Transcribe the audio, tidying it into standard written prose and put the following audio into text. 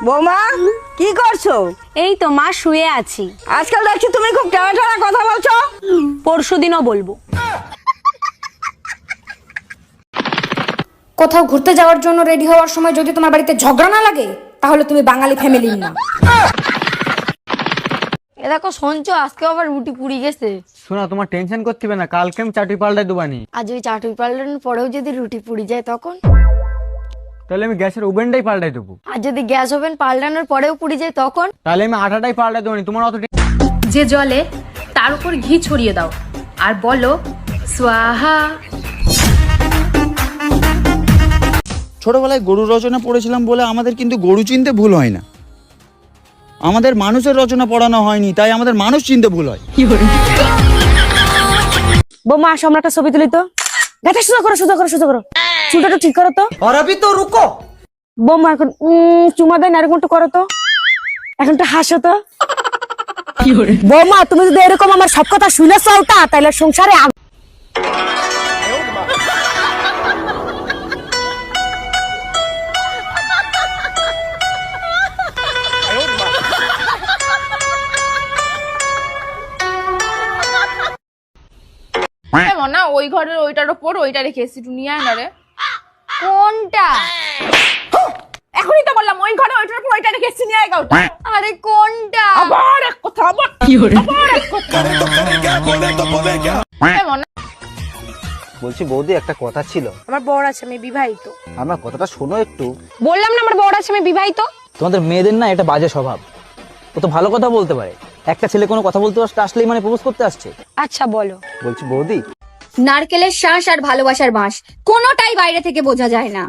বৌমা কি করছো? এই তো মা শুয়ে আছি। আজকাল দেখছি তুমি খুব টানা টানা কথা বলছো। পরশুদিনও বলবো। কোথাও ঘুরতে যাওয়ার জন্য রেডি হওয়ার সময় যদি তোমার বাড়িতে ঝগড়া না লাগে তাহলে তুমি বাঙালি ফ্যামিলির না। এ দেখো শুনছো, আজকে আবার রুটি পুড়ি গেছে। শোনা, তোমার টেনশন করতে হবে না, কালকে আমি চাটুই পাল্টাই দেবানি। আজ ওই চাটুই পাল্টানোর পরেও যদি রুটি পুড়ি যায় তখন? তাহলে আমি গ্যাসের ওভেনটাই পাল্টাই দেবো। আর যদি গ্যাস ওভেন পাল্টানোর পরেও পুড়ি যায় তখন? তাহলে আমি আটাটাই পাল্টাই দেবানি। তোমার অত যে জলে তার উপর ঘি ছড়িয়ে দাও আর বলো স্বাহা। ছোটবেলায় গরু রচনা পড়েছিলাম বলে আমাদের কিন্তু গরু চিনতে ভুল হয় না। আমাদের মানুষের রচনা পড়ানো হয়নি, তাই আমাদের মানুষ চিনতে ভুল হয়। বৌমা আসো আমরা একটা ছবি তুলি তো। গাথা সোজা করো সোজা করো সোজা করো, চুলটা একটু ঠিক করো তো। আর अभी तो रुको। বৌমা এখন চুমা দেয় না, এরকম একটু করো তো। এখন একটু হাসো তো। বৌমা তুমি যদি এরকম আমার সব কথা শুনে চলতা তাহলে সংসারে না ওই ঘরের ওইটার ওপর ওইটা রেখে এসেছি, একটু নিয়ে আয় না রে। কোনটা? এখনই তো বললাম ওই ঘরে ওইটার উপর ওইটা রেখে এসেছি, নিয়ে আয় গাউটা। আরে কোনটা? আবার এক কথা, আবার এক কথা। বলছি বৌদি, একটা কথা ছিল। আমার বর আছে, আমি বিবাহিত। আমার কথাটা শোনো একটু। বললাম না আমার বর আছে, আমি বিবাহিত। তোমাদের মেয়েদের না এটা বাজে স্বভাব। ও তো ভালো কথা বলতে পারে, একটা ছেলে কোনো কথা বলতে আসলেই মানে প্রপোজ করতে আসছে। আচ্ছা বলো। বলছি বৌদি, নারকেলের শ্বাস আর ভালোবাসার বাঁশ কোনোটাই বাইরে থেকে বোঝা যায় না।